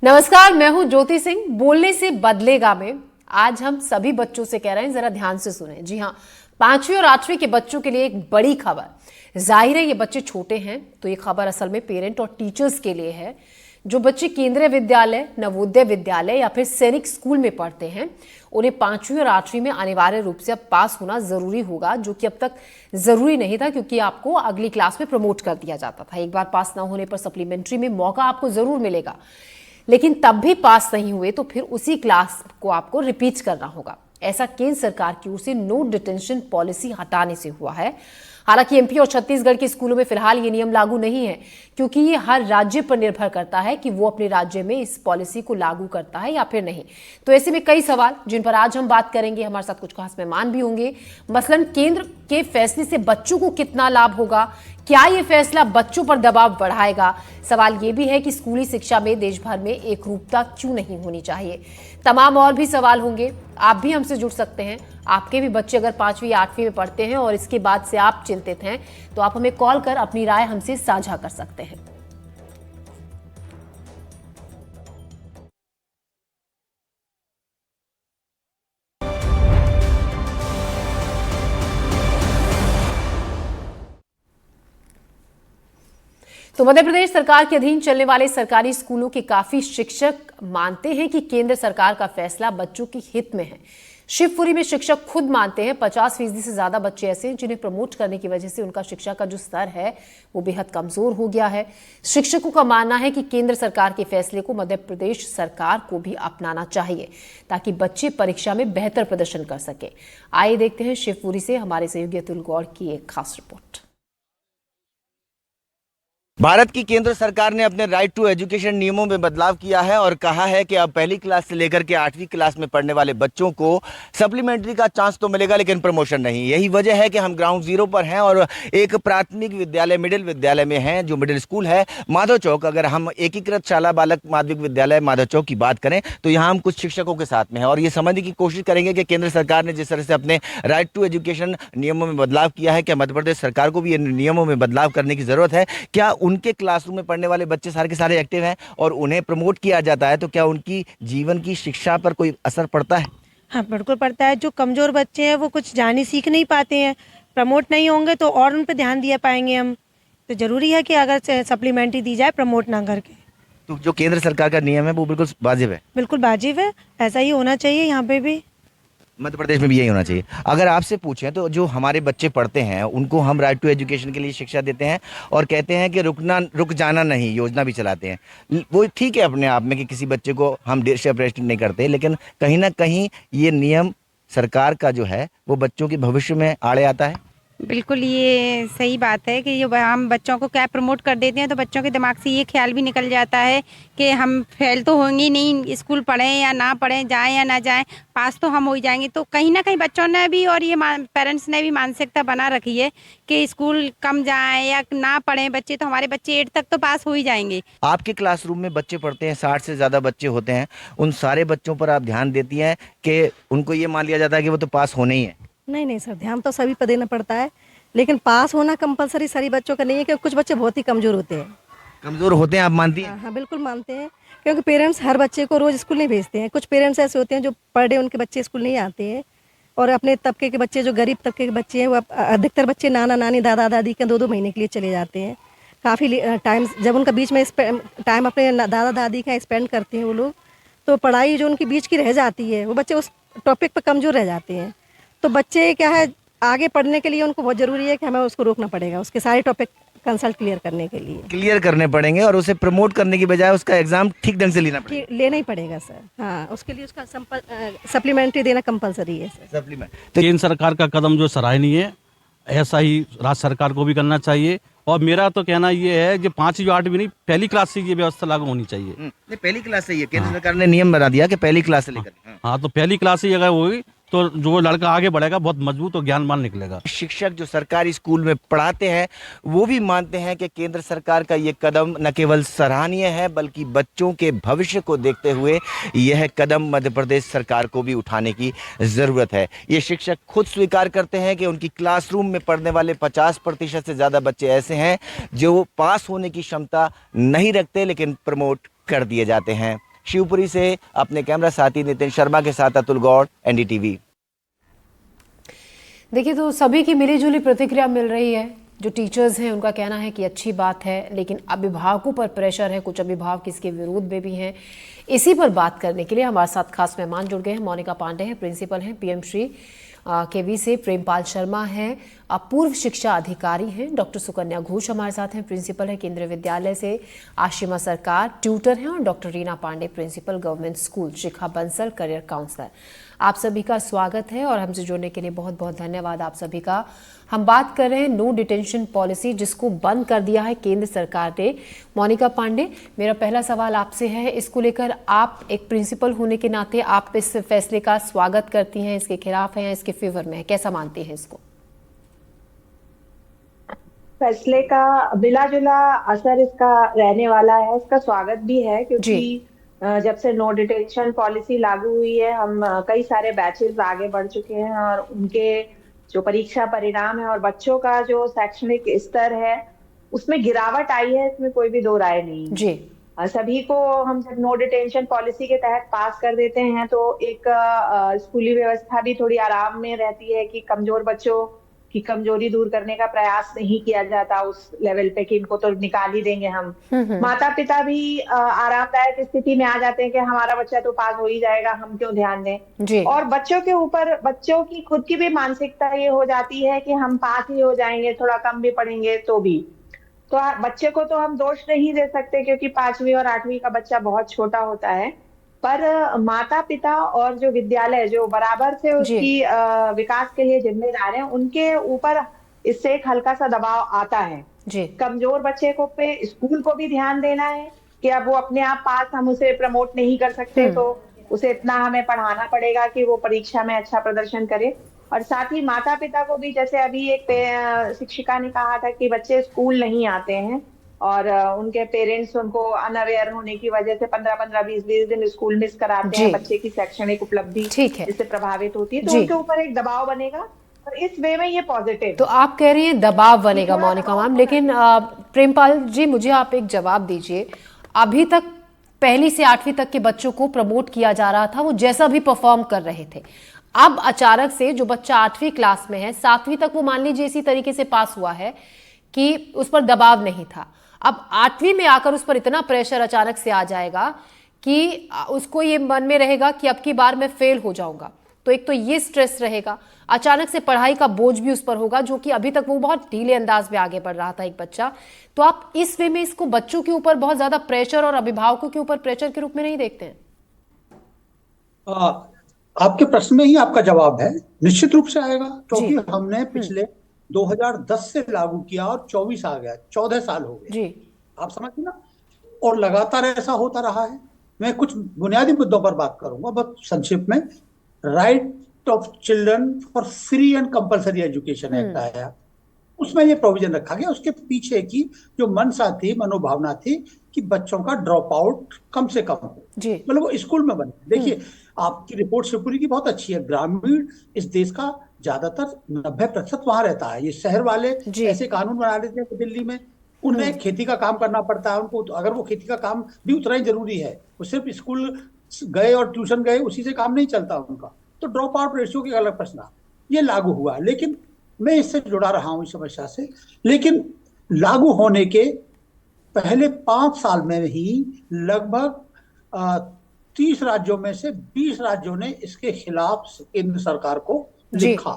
नमस्कार, मैं हूं ज्योति सिंह। बोलने से बदलेगा में आज हम सभी बच्चों से कह रहे हैं, जरा ध्यान से सुने। जी हां, 5वीं और 8वीं के बच्चों के लिए एक बड़ी खबर। जाहिर है ये बच्चे छोटे हैं, तो ये खबर असल में पेरेंट और टीचर्स के लिए है। जो बच्चे केंद्रीय विद्यालय, नवोदय विद्यालय या फिर सैनिक स्कूल में पढ़ते हैं, उन्हें 5वीं और 8वीं में अनिवार्य रूप से अब पास होना जरूरी होगा, जो कि अब तक जरूरी नहीं था, क्योंकि आपको अगली क्लास में प्रमोट कर दिया जाता था। एक बार पास ना होने पर सप्लीमेंट्री में मौका आपको जरूर मिलेगा, लेकिन तब भी पास नहीं हुए तो फिर उसी क्लास को आपको रिपीट करना होगा। ऐसा केंद्र सरकार की ओर से नो डिटेंशन पॉलिसी हटाने से हुआ है। हालांकि एमपी और छत्तीसगढ़ के स्कूलों में फिलहाल ये नियम लागू नहीं है, क्योंकि ये हर राज्य पर निर्भर करता है कि वो अपने राज्य में इस पॉलिसी को लागू करता है या फिर नहीं। तो ऐसे में कई सवाल जिन पर आज हम बात करेंगे। हमारे साथ कुछ खास मेहमान भी होंगे। मसलन केंद्र के फैसले से बच्चों को कितना लाभ होगा, क्या ये फैसला बच्चों पर दबाव बढ़ाएगा। सवाल ये भी है कि स्कूली शिक्षा में देश भर में एकरूपता क्यों नहीं होनी चाहिए। तमाम और भी सवाल होंगे। आप भी हमसे जुड़ सकते हैं। आपके भी बच्चे अगर 5वीं 8वीं में पढ़ते हैं और इसके बाद से आप चिंतित हैं, तो आप हमें कॉल कर अपनी राय हमसे साझा कर सकते हैं। तो मध्य प्रदेश सरकार के अधीन चलने वाले सरकारी स्कूलों के काफी शिक्षक मानते हैं कि केंद्र सरकार का फैसला बच्चों के हित में है। शिवपुरी में शिक्षक खुद मानते हैं 50% से ज्यादा बच्चे ऐसे हैं जिन्हें प्रमोट करने की वजह से उनका शिक्षा का जो स्तर है वो बेहद कमजोर हो गया है। शिक्षकों का मानना है कि केंद्र सरकार के फैसले को मध्य प्रदेश सरकार को भी अपनाना चाहिए, ताकि बच्चे परीक्षा में बेहतर प्रदर्शन कर सके। आइए देखते हैं शिवपुरी से हमारे सहयोगी अतुल गौड़ की एक खास रिपोर्ट। भारत की केंद्र सरकार ने अपने राइट टू एजुकेशन नियमों में बदलाव किया है और कहा है कि अब पहली क्लास से लेकर के 8वीं क्लास में पढ़ने वाले बच्चों को सप्लीमेंट्री का चांस तो मिलेगा, लेकिन प्रमोशन नहीं। यही वजह है कि हम ग्राउंड जीरो पर हैं और एक प्राथमिक विद्यालय, मिडिल विद्यालय में हैं, जो मिडिल स्कूल है माधव चौक। अगर हम एकीकृत शाला बालक माध्यमिक विद्यालय माधव चौक की बात करें तो यहाँ हम कुछ शिक्षकों के साथ में हैं और ये समझने की कोशिश करेंगे कि केंद्र सरकार ने जिस तरह से अपने राइट टू एजुकेशन नियमों में बदलाव किया है, क्या मध्य प्रदेश सरकार को भी इन नियमों में बदलाव करने की जरूरत है। क्या उनके क्लासरूम में पढ़ने वाले बच्चे सारे के सारे एक्टिव हैं और उन्हें प्रमोट किया जाता है, तो क्या उनकी जीवन की शिक्षा पर कोई असर पड़ता है? हाँ, बिल्कुल पड़ता है। जो कमजोर बच्चे हैं वो कुछ जानी सीख नहीं पाते हैं, प्रमोट नहीं होंगे तो और उन पर ध्यान दिया पाएंगे हम। तो जरूरी है कि अगर सप्लीमेंट्री दी जाए प्रमोट ना करके। तो जो केंद्र सरकार का नियम है वो बिल्कुल वाजिब है। बिल्कुल वाजिब है, ऐसा ही होना चाहिए। यहाँ पे भी मध्य प्रदेश में भी यही होना चाहिए। अगर आपसे पूछें तो जो हमारे बच्चे पढ़ते हैं उनको हम राइट टू एजुकेशन के लिए शिक्षा देते हैं और कहते हैं कि रुक जाना नहीं, योजना भी चलाते हैं। वो ठीक है अपने आप में कि किसी बच्चे को हम सेपरेट नहीं करते, लेकिन कहीं ना कहीं ये नियम सरकार का जो है वो बच्चों के भविष्य में आड़े आता है। बिल्कुल, ये सही बात है कि हम बच्चों को क्या प्रमोट कर देते हैं तो बच्चों के दिमाग से ये ख्याल भी निकल जाता है कि हम फेल तो होंगे नहीं, स्कूल पढ़ें या ना पढ़ें, जाएं या ना जाएं, पास तो हम हो ही जाएंगे। तो कहीं ना कहीं बच्चों ने भी और ये पेरेंट्स ने भी मानसिकता बना रखी है कि स्कूल कम जाएं या ना पढ़ें बच्चे, तो हमारे बच्चे 8 तक तो पास हो ही जाएंगे। आपके क्लासरूम में बच्चे पढ़ते हैं, 60 से ज़्यादा बच्चे होते हैं, उन सारे बच्चों पर आप ध्यान देती हैं कि उनको ये मान लिया जाता है कि वो तो पास होने ही है? नहीं सर, ध्यान तो सभी पर देना पड़ता है, लेकिन पास होना कंपलसरी सारी बच्चों का नहीं है, क्योंकि कुछ बच्चे बहुत ही कमजोर होते हैं। कमजोर होते हैं, आप मानती हैं? हाँ, बिल्कुल मानते हैं, क्योंकि पेरेंट्स हर बच्चे को रोज स्कूल नहीं भेजते हैं। कुछ पेरेंट्स ऐसे होते हैं जो पर डे उनके बच्चे स्कूल नहीं आते हैं, और अपने तबके के बच्चे, जो गरीब तबके के बच्चे हैं, वो अधिकतर बच्चे नाना नानी दादा दादी के 2-2 महीने के लिए चले जाते हैं। काफ़ी टाइम जब उनका बीच में टाइम अपने दादा दादी का स्पेंड करते हैं वो लोग, तो पढ़ाई जो उनकी बीच की रह जाती है, वो बच्चे उस टॉपिक पर कमज़ोर रह जाते हैं। तो बच्चे क्या है, आगे पढ़ने के लिए उनको बहुत ज़रूरी है कि हमें उसको रोकना पड़ेगा, उसके सारे टॉपिक कंसल्ट क्लियर करने के लिए क्लियर करने पड़ेंगे और उसे प्रमोट करने की बजाय उसका एग्जाम ठीक ढंग से लेना पड़ेगा। लेना ही पड़ेगा सर। हाँ, उसके लिए उसका सप्लीमेंट्री देना कंपलसरी है सर। सप्लीमेंट तो केंद्र सरकार का कदम जो सराहनीय है, ऐसा ही राज्य सरकार को भी करना चाहिए। और मेरा तो कहना ये है कि 5वीं 8वीं नहीं, पहली क्लास से ये व्यवस्था लागू होनी चाहिए। नहीं, पहली क्लास से ही है। केंद्र सरकार ने नियम बना दिया कि पहली क्लास से लेकर। हाँ, तो पहली क्लास से अगर होगी तो जो लड़का आगे बढ़ेगा बहुत मजबूत और ज्ञानवान निकलेगा। शिक्षक जो सरकारी स्कूल में पढ़ाते हैं वो भी मानते हैं कि केंद्र सरकार का ये कदम न केवल सराहनीय है, बल्कि बच्चों के भविष्य को देखते हुए यह कदम मध्य प्रदेश सरकार को भी उठाने की जरूरत है। ये शिक्षक खुद स्वीकार करते हैं कि उनकी क्लासरूम में पढ़ने वाले 50% से ज्यादा बच्चे ऐसे हैं जो पास होने की क्षमता नहीं रखते, लेकिन प्रमोट कर दिए जाते हैं। शिवपुरी से अपने कैमरा साथी नितिन शर्मा के साथ अतुल गौड़, NDTV। देखिए, तो सभी की मिलीजुली प्रतिक्रिया मिल रही है। जो टीचर्स हैं उनका कहना है कि अच्छी बात है, लेकिन अभिभावकों पर प्रेशर है, कुछ अभिभावक इसके विरोध में भी हैं। इसी पर बात करने के लिए हमारे साथ खास मेहमान जुड़ गए हैं। मोनिका पांडे हैं, प्रिंसिपल हैं PM श्री KV से। प्रेमपाल शर्मा हैं, पूर्व शिक्षा अधिकारी हैं। डॉक्टर सुकन्या घोष हमारे साथ हैं, प्रिंसिपल है केंद्रीय विद्यालय से। आशिमा सरकार ट्यूटर हैं, और doctor Reena Pandey, principal government school. Shikha Bansal, career counsellor. आप सभी का स्वागत है और हमसे जुड़ने के लिए बहुत बहुत धन्यवाद आप सभी का। हम बात कर रहे हैं नो डिटेंशन पॉलिसी, जिसको बंद कर दिया है केंद्र सरकार ने। मोनिका पांडे, मेरा पहला सवाल आपसे है, इसको लेकर आप एक प्रिंसिपल होने के नाते आप इस फैसले का स्वागत करती हैं, इसके खिलाफ हैं या इसके फेवर में है, कैसा मानती हैं इसको? फैसले का मिला जुला असर इसका रहने वाला है, इसका स्वागत भी है, क्योंकि जब से नो डिटेंशन पॉलिसी लागू हुई है, हम कई सारे बैचेस आगे बढ़ चुके हैं और उनके जो परीक्षा परिणाम है और बच्चों का जो शैक्षणिक स्तर है उसमें गिरावट आई है, इसमें कोई भी दो राय नहीं है। जी। सभी को हम जब नो डिटेंशन पॉलिसी के तहत पास कर देते हैं तो एक स्कूली व्यवस्था भी थोड़ी आराम में रहती है कि कमजोर बच्चों की कमजोरी दूर करने का प्रयास नहीं किया जाता उस लेवल पे कि इनको तो निकाल ही देंगे हम। माता पिता भी आरामदायक स्थिति में आ जाते हैं कि हमारा बच्चा तो पास हो ही जाएगा, हम क्यों ध्यान दें। और बच्चों के ऊपर बच्चों की खुद की भी मानसिकता ये हो जाती है कि हम पास ही हो जाएंगे, थोड़ा कम भी पढ़ेंगे तो भी। तो बच्चे को तो हम दोष नहीं दे सकते क्योंकि 5वीं और 8वीं का बच्चा बहुत छोटा होता है, पर माता पिता और जो विद्यालय जो बराबर से उसकी विकास के लिए जिम्मेदार हैं, उनके ऊपर इससे एक हल्का सा दबाव आता है। कमजोर बच्चे को पे स्कूल को भी ध्यान देना है कि अब वो अपने आप पास, हम उसे प्रमोट नहीं कर सकते, तो उसे इतना हमें पढ़ाना पड़ेगा कि वो परीक्षा में अच्छा प्रदर्शन करे। और साथ ही माता पिता को भी, जैसे अभी एक शिक्षिका ने कहा था कि बच्चे स्कूल नहीं आते हैं और उनके पेरेंट्स उनको अनअवेयर होने की वजह से 15-15, 20-20 दिन स्कूल मिस कराते हैं, बच्चे की शैक्षणिक उपलब्धि इससे प्रभावित होती है, तो उनके ऊपर एक दबाव बनेगा और इस वे में ये पॉजिटिव। तो आप कह रही हैं दबाव बनेगा मोनिका मैम, लेकिन प्रेमपाल जी मुझे आप एक जवाब दीजिए। अभी तक 1ली से 8वीं तक के बच्चों को प्रमोट किया जा रहा था, वो जैसा भी परफॉर्म कर रहे थे। अब अचानक से जो बच्चा 8वीं क्लास में है, 7वीं तक वो मान लीजिए इसी तरीके से पास हुआ है कि उस पर दबाव नहीं था, अब 8वीं में आकर उस पर इतना प्रेशर अचानक से आ जाएगा कि उसको ये मन में रहेगा कि अब की बार मैं फेल हो जाऊंगा। तो एक तो ये स्ट्रेस रहेगा, अचानक से पढ़ाई का बोझ भी उस पर होगा, जो कि अभी तक वो बहुत ढीले अंदाज में आगे बढ़ रहा था एक बच्चा। तो आप इस वे में इसको बच्चों के ऊपर बहुत ज्यादा प्रेशर और अभिभावकों के ऊपर प्रेशर के रूप में नहीं देखते हैं? आपके प्रश्न में ही आपका जवाब है, निश्चित रूप से आएगा, क्योंकि हमने पिछले 2010 से लागू किया और 24 आ गया, 14 साल हो गए, आप समझिए ना, और लगातार ऐसा होता रहा है। मैं कुछ बुनियादी मुद्दों पर बात करूंगा बहुत संक्षिप्त में। Right of children for free and compulsory education act आया, उसमें ये प्रोविजन रखा गया। उसके पीछे की जो मनसा थी, मनोभावना थी कि बच्चों का ड्रॉप आउट कम से कम हो, मतलब वो स्कूल में बने। देखिए, आपकी रिपोर्ट शिवपुरी की बहुत अच्छी है, ग्रामीण इस देश का ज्यादातर 90% वहां रहता है। ये शहर वाले ऐसे कानून बना देते हैं दिल्ली में, उन्हें खेती का काम करना पड़ता है उनको, तो अगर वो खेती का काम भी उतना ही जरूरी है, वो सिर्फ स्कूल गए और ट्यूशन गए उसी से काम नहीं चलता उनका, तो ड्रॉप आउट रेशियो की अलग प्रश्न ये लागू हुआ। लेकिन मैं इससे जुड़ा रहा हूं इस समस्या से, लेकिन लागू होने के पहले 5 साल में ही लगभग 30 राज्यों में से 20 राज्यों ने इसके खिलाफ केंद्र सरकार को लिखा।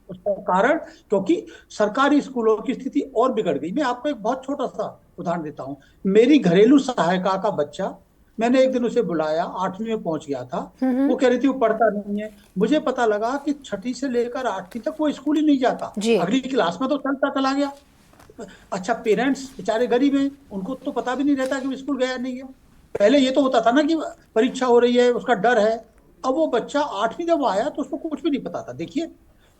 उसका कारण क्योंकि सरकारी स्कूलों की स्थिति और बिगड़ गई। मैं आपको एक बहुत छोटा सा उदाहरण देता हूं। मेरी घरेलू सहायिका का बच्चा, मैंने एक दिन उसे बुलाया, 8वीं में पहुंच गया था, वो कह रही थी वो पढ़ता नहीं है। मुझे पता लगा कि 6ठी से लेकर 8वीं तक वो स्कूल ही नहीं जाता, अगली क्लास में तो चला गया। अच्छा, पेरेंट्स बेचारे गरीब हैं, उनको तो पता भी नहीं रहता कि वो स्कूल गया नहीं गया। पहले ये तो होता था ना कि परीक्षा हो रही है, उसका डर है। अब वो बच्चा 8वीं जब आया तो उसको कुछ भी नहीं पता था। देखिए,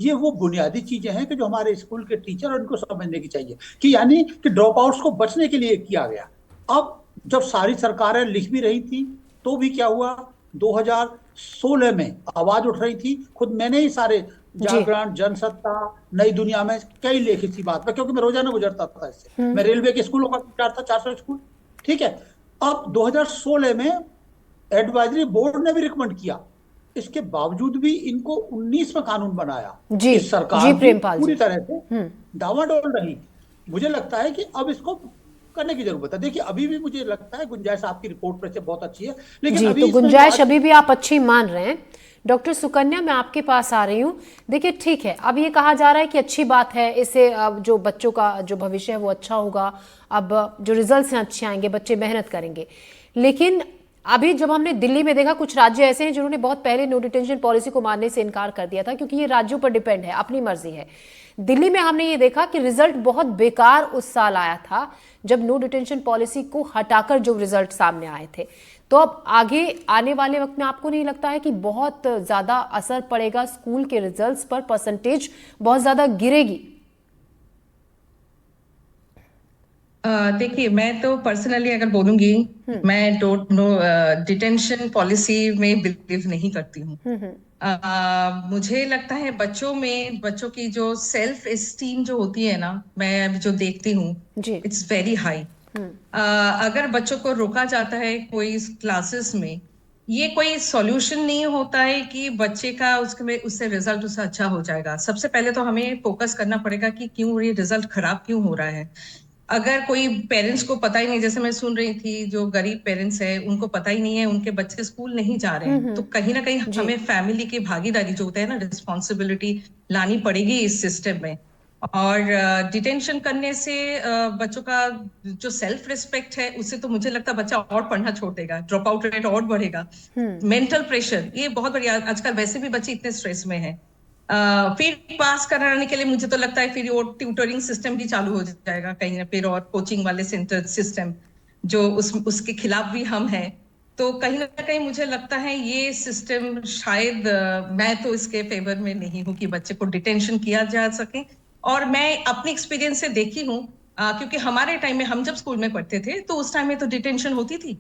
ये वो बुनियादी चीजें हैं कि जो हमारे स्कूल के टीचर और उनको समझने की चाहिए कि यानी कि ड्रॉप आउट्स को बचने के लिए किया गया। अब जब सारी सरकारें लिख भी रही थी तो भी क्या हुआ, 2016 में आवाज उठ रही थी, खुद मैंने ही सारे जागरण, जनसत्ता, नई दुनिया में कई लिखी थी बात पर, क्योंकि मैं रोजाना गुजरता था इससे। मैं रेलवे के स्कूलों का विचार था, 400 स्कूल, ठीक है। अब 2016 में एडवाइजरी बोर्ड ने भी रिकमेंड किया, इसके बावजूद भी इनको 19 में कानून बनाया। जी इस सरकार जी भी प्रेमपाल पूरी जी। तरह से डावाडोल रही। मुझे लगता है कि अब इसको करने की जरूरत है। देखिए अभी भी मुझे लगता है गुंजाइश आपकी रिपोर्ट पर से बहुत अच्छी है, लेकिन जी, अभी तो इसमें जो गुंजाइश आज अभी भी आप अच्छी मान रहे हैं। डॉक्टर सुकन्या, मैं आपके पास आ रही हूँ। देखिए ठीक है, अब ये कहा जा रहा है कि अच्छी बात है, इससे अब जो बच्चों का जो भविष्य है वो अच्छा होगा, अब जो रिजल्ट्स हैं अच्छे आएंगे, बच्चे मेहनत करेंगे। लेकिन अभी जब हमने दिल्ली में देखा, कुछ राज्य ऐसे हैं जिन्होंने बहुत पहले नो डिटेंशन पॉलिसी को मानने से इनकार कर दिया था, क्योंकि ये राज्यों पर डिपेंड है, अपनी मर्जी है। दिल्ली में हमने ये देखा कि रिजल्ट बहुत बेकार उस साल आया था जब नो डिटेंशन पॉलिसी को हटाकर जो रिजल्ट सामने आए थे। तो अब आगे आने वाले वक्त में आपको नहीं लगता है कि बहुत ज्यादा असर पड़ेगा स्कूल के रिजल्ट्स पर, परसेंटेज बहुत ज्यादा गिरेगी? देखिए, मैं तो पर्सनली अगर बोलूंगी, मैं डोंट नो डिटेंशन पॉलिसी में बिलीव नहीं करती हूँ। मुझे लगता है बच्चों की जो सेल्फ एस्टीम जो होती है ना, मैं अभी जो देखती हूँ, इट्स वेरी हाई। अगर बच्चों को रोका जाता है कोई क्लासेस में, ये कोई सॉल्यूशन नहीं होता है कि बच्चे का उससे रिजल्ट उससे अच्छा हो जाएगा। सबसे पहले तो हमें फोकस करना पड़ेगा कि क्यों ये रिजल्ट खराब क्यों हो रहा है। अगर कोई पेरेंट्स को पता ही नहीं, जैसे मैं सुन रही थी, जो गरीब पेरेंट्स है उनको पता ही नहीं है उनके बच्चे स्कूल नहीं जा रहे हैं, तो कहीं ना कहीं हमें फैमिली की भागीदारी जो होता है ना, रिस्पॉन्सिबिलिटी लानी पड़ेगी इस सिस्टम में। और डिटेंशन करने से बच्चों का जो सेल्फ रिस्पेक्ट है उससे तो मुझे लगता है बच्चा और पढ़ना छोड़ देगा, ड्रॉप आउट रेट और बढ़ेगा। मेंटल प्रेशर ये बहुत बढ़िया, आजकल वैसे भी बच्चे इतने स्ट्रेस में है। फिर पास कराने के लिए मुझे तो लगता है फिर वो ट्यूटरिंग सिस्टम भी चालू हो जाएगा कहीं ना, फिर और कोचिंग वाले सेंटर सिस्टम जो उसके खिलाफ भी हम हैं। तो कहीं ना कहीं मुझे लगता है ये सिस्टम शायद मैं तो इसके फेवर में नहीं हूँ कि बच्चे को डिटेंशन किया जा सके। और मैं अपनी एक्सपीरियंस से देखी हूँ, क्योंकि हमारे टाइम में हम जब स्कूल में पढ़ते थे तो उस टाइम में तो डिटेंशन होती थी।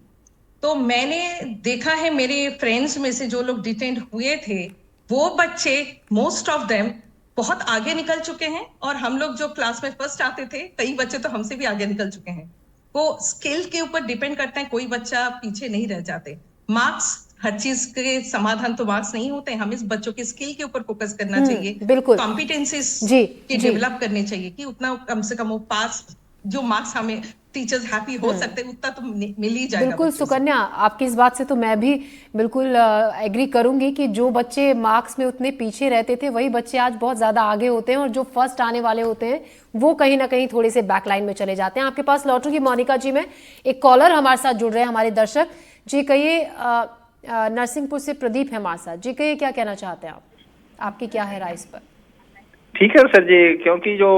तो मैंने देखा है मेरे फ्रेंड्स में से जो लोग डिटेंड हुए थे, वो बच्चे मोस्ट ऑफ देम बहुत आगे निकल चुके हैं। और हम लोग जो क्लास में फर्स्ट आते थे, कई बच्चे तो हमसे भी आगे निकल चुके हैं। वो स्किल के ऊपर डिपेंड करता है, कोई बच्चा पीछे नहीं रह जाते। मार्क्स, हर चीज के समाधान तो मार्क्स नहीं होते, हमें इस बच्चों के स्किल के ऊपर फोकस करना चाहिए, बिल्कुल, कॉम्पिटेंसीज जी की जी डेवलप करनी चाहिए कि उतना कम से कम वो पास, जो मार्क्स हमें टीचर्स हैप्पी हो सकते हैं उतना तो मिल ही जाएगा। बिल्कुल सुकन्या, आपकी इस बात से तो मैं भी बिल्कुल एग्री करूंगी कि जो बच्चे मार्क्स में उतने पीछे रहते थे वही बच्चे आज बहुत ज़्यादा आगे होते हैं, और जो फर्स्ट आने वाले होते हैं वो कहीं ना कहीं थोड़े से बैकलाइन में चले जाते हैं। आपके पास लौटूंगी मोनिका जी। में एक कॉलर हमारे साथ जुड़ रहे हैं, हमारे दर्शक जी। कहिए, नरसिंहपुर से प्रदीप है हमारे साथ जी। कहिए, क्या कहना चाहते हैं आप, आपकी क्या है राय इस पर? ठीक है सर जी, क्योंकि जो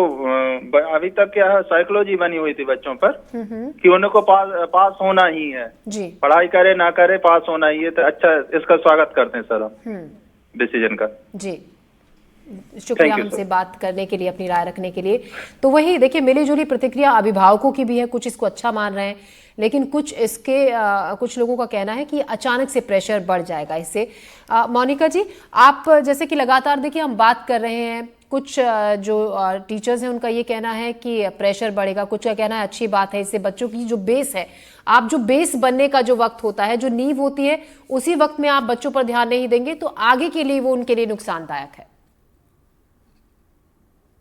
अभी तक क्या है साइकोलॉजी बनी हुई थी बच्चों पर कि उनको पास होना ही है जी, पढ़ाई करे ना करे पास होना ही है। तो अच्छा, इसका स्वागत करते हैं सर हम डिसीजन का। जी, शुक्रिया हमसे बात करने के लिए, अपनी राय रखने के लिए। तो वही देखिए, मिली जुली प्रतिक्रिया अभिभावकों की भी है, कुछ इसको अच्छा मान रहे हैं, लेकिन कुछ इसके कुछ लोगों का कहना है कि अचानक से प्रेशर बढ़ जाएगा इससे। मोनिका जी, आप जैसे कि लगातार देखिए हम बात कर रहे हैं, कुछ जो टीचर्स हैं उनका ये कहना है कि प्रेशर बढ़ेगा, कुछ का कहना है अच्छी बात है, इससे बच्चों की जो बेस है, आप जो बेस बनने का जो वक्त होता है, जो नींव होती है, उसी वक्त में आप बच्चों पर ध्यान नहीं देंगे तो आगे के लिए वो उनके लिए नुकसानदायक है।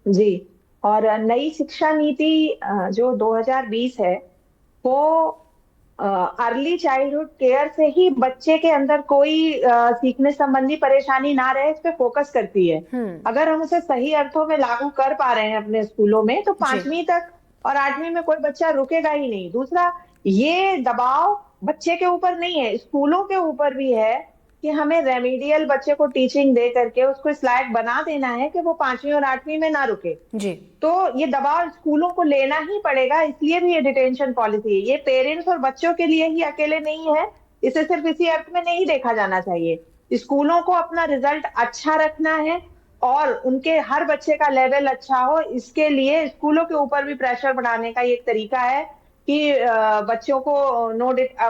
जी, और नई शिक्षा नीति जो 2020 है वो अर्ली चाइल्डहुड केयर से ही बच्चे के अंदर कोई सीखने संबंधी परेशानी ना रहे, इस पे फोकस करती है। अगर हम उसे सही अर्थों में लागू कर पा रहे हैं अपने स्कूलों में, तो 5वीं तक और 8वीं में कोई बच्चा रुकेगा ही नहीं। दूसरा, ये दबाव बच्चे के ऊपर नहीं है, स्कूलों के ऊपर भी है कि हमें रेमेडियल बच्चे को टीचिंग दे करके उसको इस लायक बना देना है कि वो 5वीं और 8वीं में ना रुके जी। तो ये दबाव स्कूलों को लेना ही पड़ेगा, इसलिए भी ये डिटेंशन पॉलिसी है। ये पेरेंट्स और बच्चों के लिए ही अकेले नहीं है, इसे सिर्फ इसी अर्थ में नहीं देखा जाना चाहिए। स्कूलों को अपना रिजल्ट अच्छा रखना है और उनके हर बच्चे का लेवल अच्छा हो, इसके लिए स्कूलों के ऊपर भी प्रेशर बढ़ाने का एक तरीका है कि बच्चों को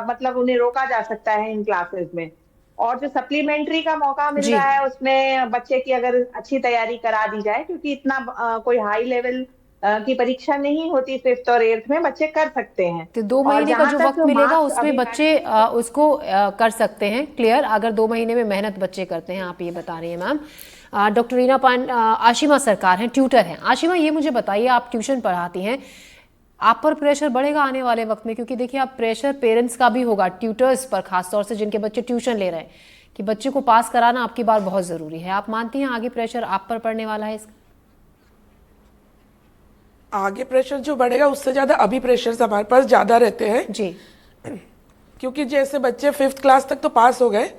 मतलब उन्हें रोका जा सकता है इन क्लासेस में। और जो सप्लीमेंट्री का मौका मिल रहा है उसमें बच्चे की अगर अच्छी तैयारी करा दी जाए, क्योंकि इतना कोई हाई लेवल की परीक्षा नहीं होती 5th और 8th में, बच्चे कर सकते हैं। तो 2 और महीने का जहाँ जो तक वक्त मिलेगा marks उसमें अभी बच्चे उसको कर सकते हैं क्लियर, अगर 2 महीने में मेहनत बच्चे करते हैं, आप ये बता रही हैं मैम। डॉक्टर रीना आशिमा सरकार हैं, ट्यूटर हैं। आशिमा, ये मुझे बताइए, आप ट्यूशन पढ़ाती हैं, आप पर प्रेशर बढ़ेगा आने वाले वक्त में, क्योंकि देखिए आप प्रेशर पेरेंट्स का भी होगा, ट्यूटर्स पर खासतौर से जिनके बच्चे ट्यूशन ले रहे हैं, कि बच्चे को पास कराना आपकी बार बहुत ज़रूरी है। आप मानती हैं आगे प्रेशर आप पर पड़ने वाला है इसका? आगे प्रेशर जो बढ़ेगा उससे ज़्यादा अभी प्रेशर हमारे पास ज़्यादा रहते हैं जी, क्योंकि जैसे बच्चे 5th क्लास तक तो पास हो गए,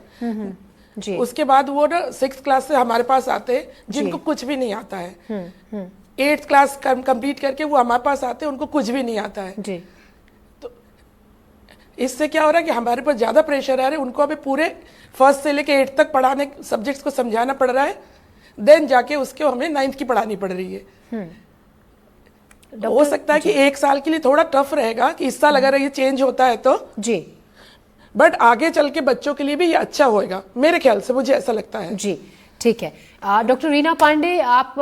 जी, उसके बाद वो ना 6th क्लास से हमारे पास आते हैं जिनको कुछ भी नहीं आता है। 8th क्लास कंप्लीट करके वो हमारे पास आते हैं, उनको कुछ भी नहीं आता है जी। तो इससे क्या हो रहा है कि हमारे पास ज़्यादा प्रेशर आ रहा है, उनको अभी पूरे 1st से लेके 8th तक पढ़ाने सब्जेक्ट्स को समझाना पड़ रहा है, देन जाके उसके हमें 9th की पढ़ानी पड़ रही है। हो सकता है कि 1 साल के लिए थोड़ा टफ रहेगा कि इस साल अगर ये चेंज होता है तो जी, बट आगे चल के बच्चों के लिए भी ये अच्छा होएगा, मेरे ख्याल से, मुझे ऐसा लगता है। जी, ठीक है। डॉक्टर रीना पांडे, आप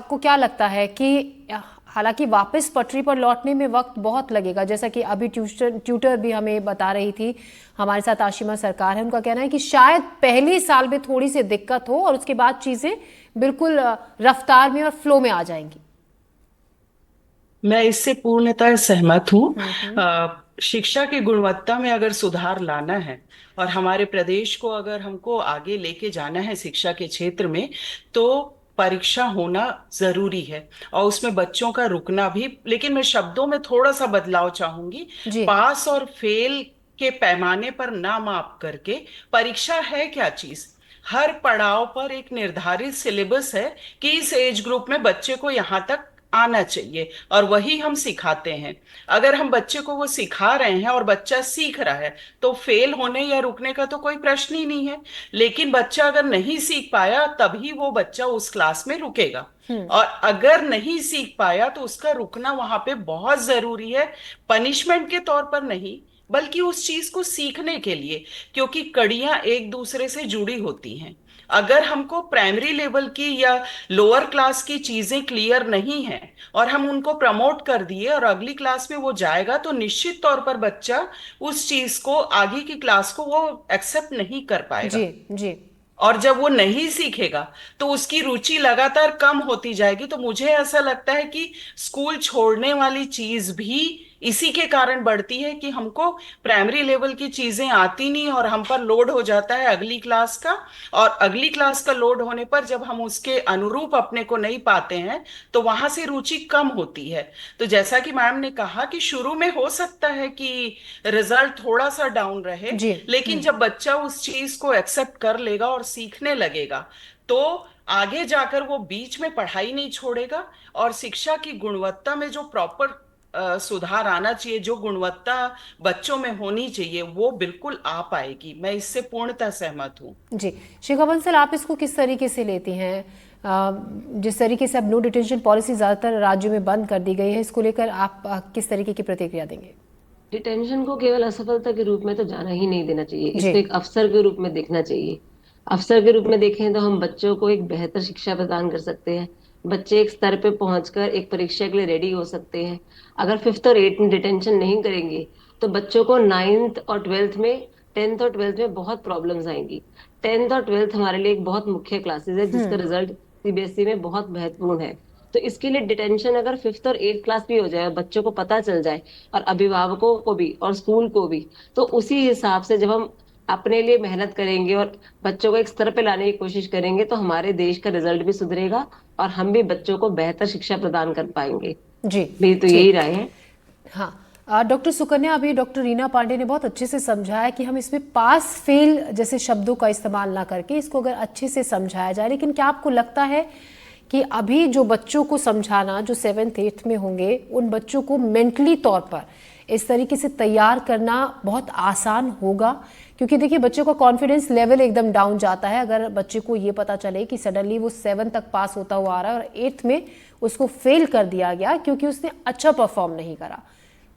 को क्या लगता है कि हालांकि वापस पटरी पर लौटने में वक्त बहुत लगेगा, जैसा कि अभी ट्यूटर भी हमें बता रही थी, हमारे साथ आशिमा सरकार है, उनका कहना है कि शायद पहले साल में थोड़ी सी दिक्कत हो और उसके बाद चीजें बिल्कुल रफ्तार में और फ्लो में आ जाएंगी। मैं इससे पूर्णतः सहमत हूँ। शिक्षा की गुणवत्ता में अगर सुधार लाना है और हमारे प्रदेश को अगर हमको आगे लेके जाना है शिक्षा के क्षेत्र में, तो परीक्षा होना जरूरी है और उसमें बच्चों का रुकना भी। लेकिन मैं शब्दों में थोड़ा सा बदलाव चाहूंगी। पास और फेल के पैमाने पर ना माप करके परीक्षा है क्या चीज, हर पड़ाव पर एक निर्धारित सिलेबस है कि इस एज ग्रुप में बच्चे को यहाँ तक आना चाहिए और वही हम सिखाते हैं। अगर हम बच्चे को वो सिखा रहे हैं और बच्चा सीख रहा है तो फेल होने या रुकने का तो कोई प्रश्न ही नहीं है। लेकिन बच्चा अगर नहीं सीख पाया तभी वो बच्चा उस क्लास में रुकेगा, और अगर नहीं सीख पाया तो उसका रुकना वहां पे बहुत जरूरी है, पनिशमेंट के तौर पर नहीं बल्कि उस चीज को सीखने के लिए, क्योंकि कड़ियां एक दूसरे से जुड़ी होती हैं। अगर हमको प्राइमरी लेवल की या लोअर क्लास की चीजें क्लियर नहीं है और हम उनको प्रमोट कर दिए और अगली क्लास में वो जाएगा, तो निश्चित तौर पर बच्चा उस चीज को, आगे की क्लास को वो एक्सेप्ट नहीं कर पाएगा। जी, जी। और जब वो नहीं सीखेगा तो उसकी रुचि लगातार कम होती जाएगी। तो मुझे ऐसा लगता है कि स्कूल छोड़ने वाली चीज भी इसी के कारण बढ़ती है कि हमको प्राइमरी लेवल की चीजें आती नहीं और हम पर लोड हो जाता है अगली क्लास का, और अगली क्लास का लोड होने पर जब हम उसके अनुरूप अपने को नहीं पाते हैं तो वहां से रुचि कम होती है। तो जैसा कि मैम ने कहा कि शुरू में हो सकता है कि रिजल्ट थोड़ा सा डाउन रहे, लेकिन जब बच्चा उस चीज को एक्सेप्ट कर लेगा और सीखने लगेगा तो आगे जाकर वो बीच में पढ़ाई नहीं छोड़ेगा और शिक्षा की गुणवत्ता में जो प्रॉपर सुधार आना चाहिए, जो गुणवत्ता बच्चों में होनी चाहिए, वो बिल्कुल आ पाएगी। मैं इससे पूर्णतः सहमत हूँ। जी, शिखा बंसल, आप इसको किस तरीके से लेती हैं? जिस तरीके से अब नो डिटेंशन पॉलिसी ज़्यादातर राज्यों में बंद कर दी गई है, इसको लेकर आप किस तरीके की प्रतिक्रिया देंगे? डिटेंशन को केवल असफलता के रूप में तो जाना ही नहीं देना चाहिए, इसको एक अवसर के रूप में देखना चाहिए। अवसर के रूप में देखें तो हम बच्चों को एक बेहतर शिक्षा प्रदान कर सकते हैं। बच्चे एक स्तर पे पहुंचकर एक परीक्षा के लिए रेडी हो सकते हैं। अगर 5th और 8th में डिटेंशन नहीं करेंगे तो बच्चों को 9th और 12th में, 10th और 12th में बहुत प्रॉब्लम्स आएंगी। 10th और 12th हमारे लिए एक बहुत मुख्य क्लासेस है जिसका रिजल्ट सीबीएसई में बहुत महत्वपूर्ण है। तो इसके लिए डिटेंशन अगर 5th और 8th क्लास भी हो जाए और बच्चों को पता चल जाए और अभिभावकों को भी और स्कूल को भी, तो उसी हिसाब से जब हम अपने लिए मेहनत करेंगे और बच्चों को एक स्तर पे लाने की कोशिश करेंगे तो हमारे देश का रिजल्ट भी सुधरेगा और हम भी बच्चों को बेहतर शिक्षा प्रदान कर पाएंगे। जी, मेरी तो यही राय है। हाँ, डॉक्टर सुकन्या, अभी डॉक्टर रीना पांडे ने बहुत अच्छे से समझाया कि हम इसमें पास फेल जैसे शब्दों का इस्तेमाल ना करके इसको अगर अच्छे से समझाया जाए। लेकिन क्या आपको लगता है कि अभी जो बच्चों को समझाना, जो 7th 8th में होंगे, उन बच्चों को मेंटली तौर पर इस तरीके से तैयार करना बहुत आसान होगा? क्योंकि देखिए बच्चे का कॉन्फिडेंस लेवल एकदम डाउन जाता है अगर बच्चे को ये पता चले कि सडनली वो 7th तक पास होता हुआ आ रहा है और 8th में उसको फेल कर दिया गया क्योंकि उसने अच्छा परफॉर्म नहीं करा।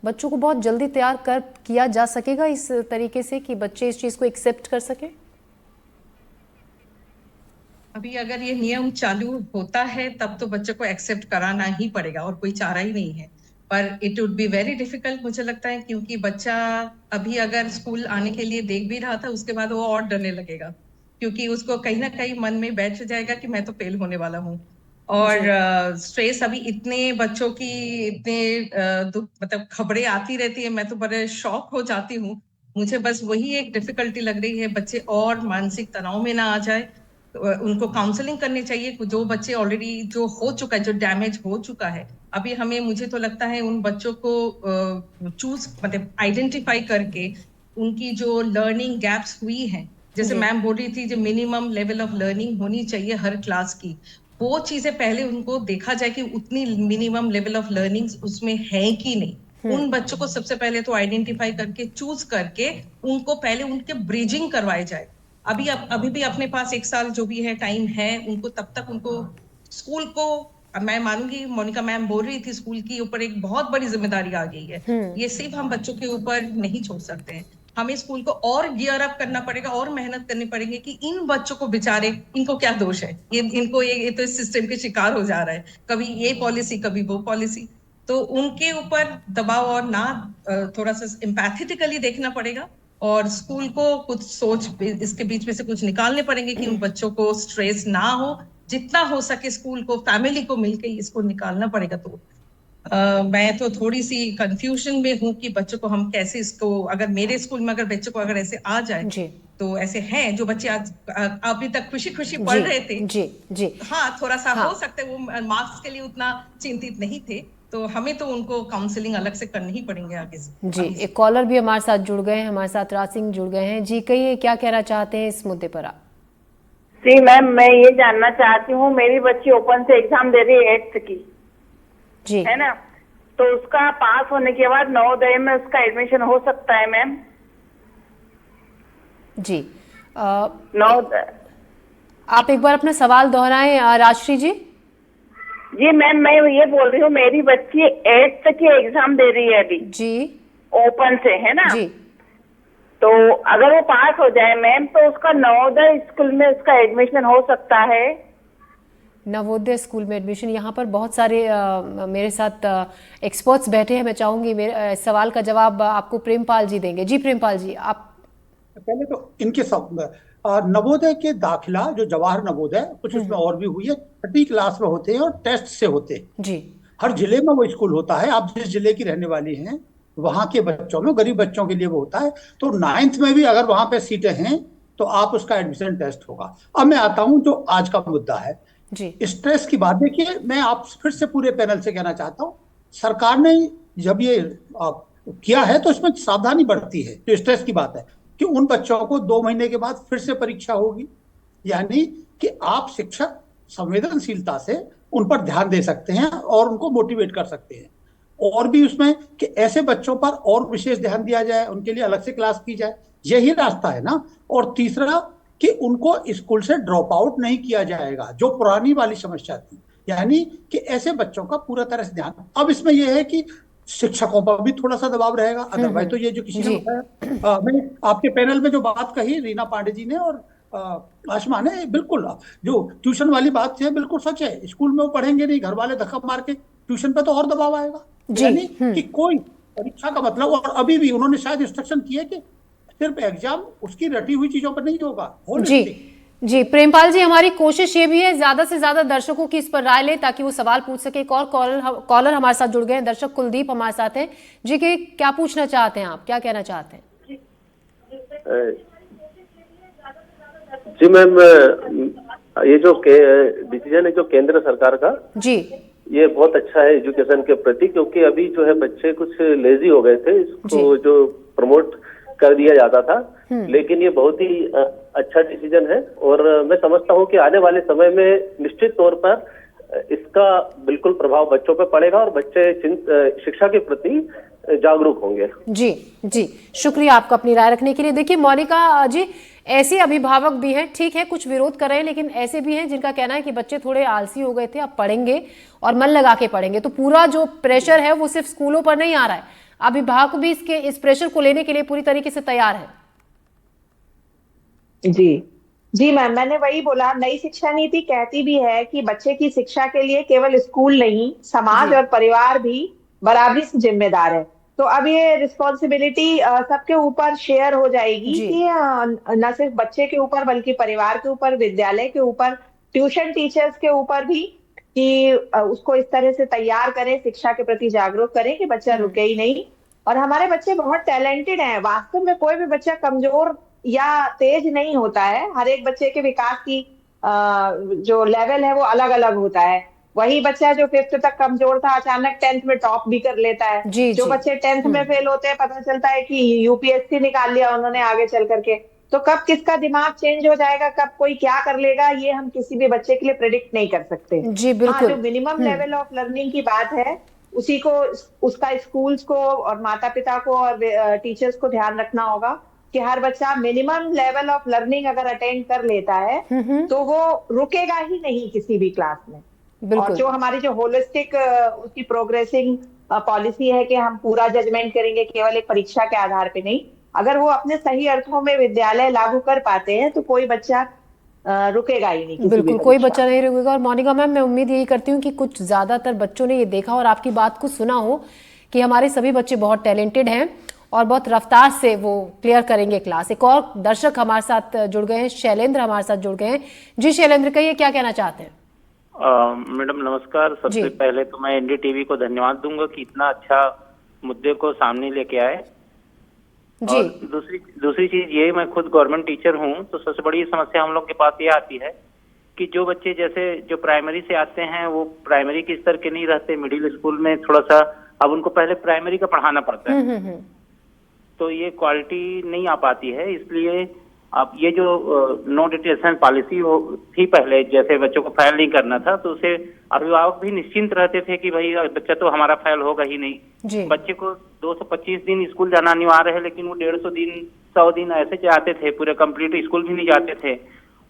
बच्चों को बहुत जल्दी तैयार किया जा सकेगा इस तरीके से कि बच्चे इस चीज़ को एक्सेप्ट कर सके? अभी अगर ये नियम चालू होता है तब तो बच्चों को एक्सेप्ट कराना ही पड़ेगा और कोई चारा ही नहीं है, पर it would be very difficult मुझे लगता है, क्योंकि बच्चा अभी अगर स्कूल आने के लिए देख भी रहा था, उसके बाद वो और डरने लगेगा, क्योंकि उसको कहीं ना कहीं मन में बैठ जाएगा कि मैं तो फेल होने वाला हूँ। और स्ट्रेस अभी इतने बच्चों की इतने मतलब खबरें आती रहती है, मैं तो बड़े शॉक हो जाती हूँ। मुझे बस वही एक डिफिकल्टी लग रही है, बच्चे और मानसिक तनाव में ना आ जाए। उनको काउंसलिंग करनी चाहिए, जो बच्चे ऑलरेडी जो हो चुका है, जो डैमेज हो चुका है, अभी हमें मुझे तो लगता है उन बच्चों को चूज मतलब आइडेंटिफाई करके उनकी जो लर्निंग गैप्स हुई हैं, जैसे मैम बोल रही थी जो मिनिमम लेवल ऑफ लर्निंग होनी चाहिए हर क्लास की, वो चीजें पहले उनको देखा जाए कि उतनी मिनिमम लेवल ऑफ लर्निंग उसमें है कि नहीं। उन बच्चों को सबसे पहले तो आइडेंटिफाई करके चूज करके उनको पहले उनके ब्रिजिंग करवाए जाए। अभी भी अपने पास 1 साल जो भी है टाइम है, उनको तब तक उनको स्कूल को, मैं मानूंगी मोनिका मैम बोल रही थी स्कूल के ऊपर एक बहुत बड़ी जिम्मेदारी आ गई है, ये सिर्फ हम बच्चों के ऊपर नहीं छोड़ सकते हैं, हमें स्कूल को और गियर अप करना पड़ेगा और मेहनत करनी पड़ेगी कि इन बच्चों को बेचारे, इनको क्या दोष है, ये तो इस सिस्टम के शिकार हो जा रहा है, कभी ये पॉलिसी कभी वो पॉलिसी, तो उनके ऊपर दबाव और ना थोड़ा सा एम्पैथेटिकली देखना पड़ेगा और स्कूल को कुछ सोच इसके बीच में से कुछ निकालने पड़ेंगे कि उन बच्चों को स्ट्रेस ना हो, जितना हो सके स्कूल को फैमिली को मिलकर इसको निकालना पड़ेगा। तो मैं तो थोड़ी सी कंफ्यूजन में हूँ कि बच्चों को हम कैसे इसको, अगर मेरे स्कूल में अगर बच्चों को अगर ऐसे आ जाए, तो ऐसे हैं जो बच्चे आज अभी तक खुशी खुशी पढ़ रहे थे, जी हाँ थोड़ा सा हो सकता है वो मार्क्स के लिए उतना चिंतित नहीं थे, तो हमें तो उनको काउंसलिंग अलग से करनी ही पड़ेंगे आगे से। जी, एक कॉलर भी हमारे साथ जुड़ गए हैं, हमारे साथ राज सिंह जुड़ गए हैं। जी कहिए, क्या कहना चाहते हैं इस मुद्दे पर आप? जी मैम, मैं ये जानना चाहती हूँ, मेरी बच्ची ओपन से एग्जाम दे रही है 8th की, जी है ना, तो उसका पास होने के बाद नवोदय में उसका एडमिशन हो सकता है मैम? जी नवोदय, आप एक बार अपना सवाल दोहराएं राजश्री जी। जी मैम, मैं ये बोल रही हूँ मेरी बच्ची 8th की एग्जाम दे रही है अभी, जी ओपन से, है ना जी, तो अगर वो पास हो जाए मैम तो उसका नवोदय स्कूल में उसका एडमिशन हो सकता है? नवोदय स्कूल में एडमिशन, यहाँ पर बहुत सारे मेरे साथ एक्सपर्ट्स बैठे हैं, मैं चाहूंगी मेरे सवाल का जवाब आपको प्रेमपाल जी देंगे। जी प्रेमपाल जी, आप पहले तो इनके सब नवोदय के दाखिला जो जवाहर नवोदय कुछ उसमें और भी हुई है, 6ठी क्लास में होते हैं और टेस्ट से होते हैं जी, हर जिले में वो स्कूल होता है। आप जिस जिले की रहने वाली हैं वहां के बच्चों में, गरीब बच्चों के लिए वो होता है, तो 9th में भी अगर वहां पे सीटें हैं तो आप उसका एडमिशन टेस्ट होगा। अब मैं आता हूं जो आज का मुद्दा है जी, स्ट्रेस की बात। देखिए, मैं आप फिर से पूरे पैनल से कहना चाहता हूँ, सरकार ने जब ये किया है तो इसमें सावधानी बरती है। जो स्ट्रेस की बात है कि उन बच्चों को 2 महीने के बाद फिर से परीक्षा होगी, यानी कि आप शिक्षक संवेदनशीलता से उन पर ध्यान दे सकते हैं और उनको मोटिवेट कर सकते हैं, और भी उसमें कि ऐसे बच्चों पर और विशेष ध्यान दिया जाए, उनके लिए अलग से क्लास की जाए, यही रास्ता है ना। और तीसरा कि उनको स्कूल से ड्रॉप आउट नहीं किया जाएगा, जो पुरानी वाली समस्या थी, यानी कि ऐसे बच्चों का पूरा तरह से ध्यान। अब इसमें यह है कि शिक्षकों पर भी थोड़ा सा दबाव रहेगा, अदरवाइज तो ये जो किसी ने बताया, मैंने आपके पैनल में जो बात कही रीना पांडे जी ने और आशमा ने, बिल्कुल जो ट्यूशन वाली बात है बिल्कुल सच है। स्कूल में वो पढ़ेंगे नहीं, घर वाले धक्का मार के ट्यूशन पे तो और दबाव आएगा, यानी कि कोई परीक्षा का मतलब, और अभी भी उन्होंने शायद इंस्ट्रक्शन किया कि सिर्फ एग्जाम उसकी रटी हुई चीजों पर नहीं होगा। जी प्रेमपाल जी, हमारी कोशिश ये भी है ज्यादा से ज्यादा दर्शकों की इस पर राय ले ताकि वो सवाल पूछ सके। एक और कॉलर हमारे साथ जुड़ गए हैं, दर्शक कुलदीप हमारे साथ हैं। जी के क्या पूछना चाहते हैं आप, क्या कहना चाहते हैं? जी मैम, ये जो डिसीजन है जो केंद्र सरकार का, जी ये बहुत अच्छा है एजुकेशन के प्रति, क्योंकि अभी जो है बच्चे कुछ लेजी हो गए थे, इसको जो प्रमोट कर दिया जाता था, लेकिन ये बहुत ही अच्छा डिसीजन है और मैं समझता हूँ कि आने वाले समय में निश्चित तौर पर इसका बिल्कुल प्रभाव बच्चों पर पड़ेगा और बच्चे शिक्षा के प्रति जागरूक होंगे। जी जी, शुक्रिया आपका अपनी राय रखने के लिए। देखिए मोनिका जी, ऐसे अभिभावक भी हैं, ठीक है कुछ विरोध कर रहे हैं, लेकिन ऐसे भी हैं जिनका कहना है कि बच्चे थोड़े आलसी हो गए थे, अब पढ़ेंगे और मन लगा के पढ़ेंगे। तो पूरा जो प्रेशर है वो सिर्फ स्कूलों पर नहीं आ रहा है, अभिभावक भी इस प्रेशर को लेने के लिए पूरी तरीके से तैयार है। जी, जी मैम, मैंने वही बोला, नई शिक्षा नीति कहती भी है कि बच्चे की शिक्षा के लिए केवल स्कूल नहीं, समाज और परिवार भी बराबरी से जिम्मेदार है। तो अब ये रिस्पॉन्सिबिलिटी सबके ऊपर शेयर हो जाएगी कि न सिर्फ बच्चे के ऊपर बल्कि परिवार के ऊपर, विद्यालय के ऊपर, ट्यूशन टीचर्स के ऊपर भी, कि उसको इस तरह से तैयार करें, शिक्षा के प्रति जागरूक करें कि बच्चा रुके ही नहीं। और हमारे बच्चे बहुत टैलेंटेड हैं, वास्तव में कोई भी बच्चा कमजोर या तेज नहीं होता है। हर एक बच्चे के विकास की जो लेवल है वो अलग अलग होता है। वही बच्चा जो 5th तक कमजोर था अचानक 10th में टॉप भी कर लेता है। जो बच्चे 10th में फेल होते हैं, पता चलता है कि यूपीएससी निकाल लिया उन्होंने आगे चल करके। तो कब किसका दिमाग चेंज हो जाएगा, कब कोई क्या कर लेगा, ये हम किसी भी बच्चे के लिए प्रेडिक्ट नहीं कर सकते। जी बिल्कुल। जो मिनिमम लेवल ऑफ लर्निंग की बात है, उसी को, उसका स्कूल्स को और माता पिता को और टीचर्स को ध्यान रखना होगा कि हर बच्चा मिनिमम लेवल ऑफ लर्निंग अगर अटेंड कर लेता है तो वो रुकेगा ही नहीं किसी भी क्लास में। और जो हमारी जो होलिस्टिक उसकी प्रोग्रेसिंग पॉलिसी है कि हम पूरा जजमेंट करेंगे केवल एक परीक्षा के आधार पे नहीं, अगर वो अपने सही अर्थों में विद्यालय लागू कर पाते हैं तो कोई बच्चा रुकेगा ही नहीं। बिल्कुल कोई बच्चा नहीं रुकेगा। और मोनिका मैम, मैं उम्मीद यही करती हूँ कि कुछ ज्यादातर बच्चों ने ये देखा और आपकी बात को सुना हो कि हमारे सभी बच्चे बहुत टैलेंटेड हैं और बहुत रफ्तार से वो क्लियर करेंगे क्लास। एक और दर्शक हमारे साथ जुड़ गए हैं, शैलेंद्र हमारे साथ जुड़ गए हैं। जी शैलेंद्र, कहिए क्या कहना चाहते हैं? मैडम नमस्कार। सबसे पहले तो मैं एनडीटीवी को धन्यवाद दूंगा कि इतना अच्छा मुद्दे को सामने लेके आए। और दूसरी चीज ये, मैं खुद गवर्नमेंट टीचर हूँ, तो सबसे बड़ी समस्या हम लोग के पास ये आती है कि जो बच्चे जैसे जो प्राइमरी से आते हैं वो प्राइमरी के स्तर के नहीं रहते, मिडिल स्कूल में थोड़ा सा अब उनको पहले प्राइमरी का पढ़ाना पड़ता है, तो ये क्वालिटी नहीं आ पाती है। इसलिए अब ये जो नो डिटेंशन पॉलिसी थी पहले, जैसे बच्चों को फाइल नहीं करना था, तो उसे अभिभावक भी निश्चिंत रहते थे कि भाई बच्चा तो हमारा फाइल होगा ही नहीं। बच्चे को 225 दिन स्कूल जाना अनिवार्य है, लेकिन वो 150 दिन 100 दिन ऐसे जाते थे, पूरे कंप्लीट स्कूल भी नहीं जाते थे।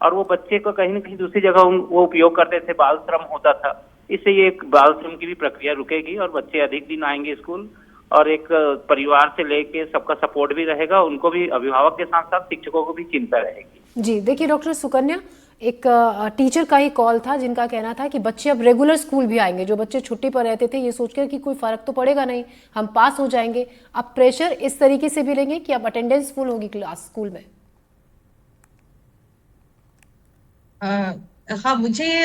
और वो बच्चे को कहीं न कहीं दूसरी जगह वो उपयोग करते थे, बाल श्रम होता था। इससे ये एक बाल श्रम की भी प्रक्रिया रुकेगी और बच्चे अधिक दिन आएंगे स्कूल, और एक परिवार से लेके सबका सपोर्ट भी रहेगा, उनको भी, अभिभावक के साथ साथ शिक्षकों को भी चिंता रहेगी। जी देखिए डॉक्टर सुकन्या, एक टीचर का ही कॉल था जिनका कहना था कि बच्चे अब रेगुलर स्कूल भी आएंगे। जो बच्चे छुट्टी पर रहते थे ये सोचकर कि कोई फर्क तो पड़ेगा नहीं, हम पास हो जाएंगे, अब प्रेशर इस तरीके से भी लेंगे कि अब अटेंडेंस फुल होगी क्लास स्कूल में। हाँ, मुझे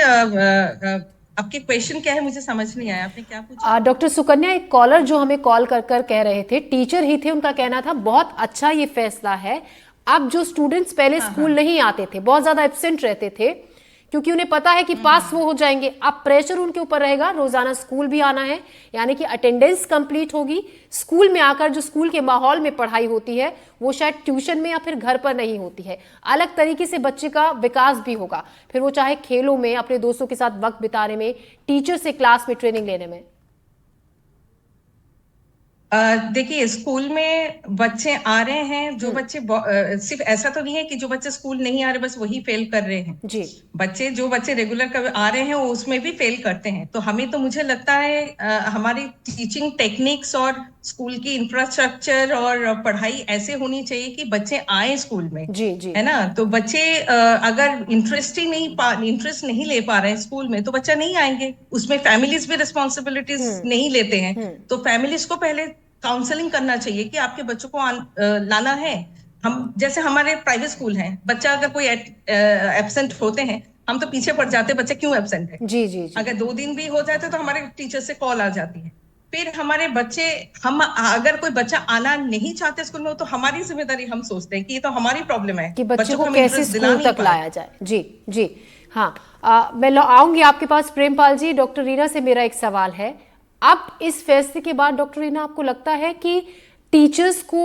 आपके क्वेश्चन क्या है मुझे समझ नहीं आया, आपने क्या पूछा? डॉक्टर सुकन्या, एक कॉलर जो हमें कॉल कर कह रहे थे, टीचर ही थे, उनका कहना था बहुत अच्छा ये फैसला है। अब जो स्टूडेंट्स पहले स्कूल नहीं आते थे, बहुत ज्यादा एब्सेंट रहते थे, क्योंकि उन्हें पता है कि पास वो हो जाएंगे, अब प्रेशर उनके ऊपर रहेगा, रोजाना स्कूल भी आना है, यानी कि अटेंडेंस कंप्लीट होगी। स्कूल में आकर जो स्कूल के माहौल में पढ़ाई होती है वो शायद ट्यूशन में या फिर घर पर नहीं होती है। अलग तरीके से बच्चे का विकास भी होगा, फिर वो चाहे खेलों में, अपने दोस्तों के साथ वक्त बिताने में, टीचर से क्लास में ट्रेनिंग लेने में। देखिए, स्कूल में बच्चे आ रहे हैं, जो बच्चे सिर्फ ऐसा तो नहीं है कि जो बच्चे स्कूल नहीं आ रहे बस वही फेल कर रहे हैं। जी, जो बच्चे रेगुलर आ रहे हैं वो उसमें भी फेल करते हैं। तो हमें तो मुझे लगता है हमारी टीचिंग टेक्निक्स और स्कूल की इंफ्रास्ट्रक्चर और पढ़ाई ऐसे होनी चाहिए कि बच्चे आए स्कूल में। जी है ना। तो बच्चे अगर इंटरेस्ट नहीं ले पा रहे हैं स्कूल में तो बच्चा नहीं आएंगे। उसमें फैमिलीज भी रिस्पॉन्सिबिलिटीज नहीं लेते हैं, तो फैमिलीज को पहले काउंसलिंग करना चाहिए कि आपके बच्चों को लाना है। हम जैसे हमारे प्राइवेट स्कूल हैं, बच्चा अगर कोई एब्सेंट होते हैं हम तो पीछे पड़ जाते हैं, बच्चा क्यों एब्सेंट है। जी। अगर 2 दिन भी हो जाते तो हमारे टीचर से कॉल आ जाती है। फिर हमारे बच्चे, हम अगर कोई बच्चा आना नहीं चाहते स्कूल में तो हमारी जिम्मेदारी, हम सोचते हैं कि ये तो हमारी प्रॉब्लम है कि बच्चों को कैसे स्कूल तक लाया जाए। जी हाँ, मैं आऊंगी आपके पास प्रेमपाल जी। डॉक्टर रीना से मेरा एक सवाल है, अब इस फैसले के बाद डॉक्टर रीना आपको लगता है कि टीचर्स को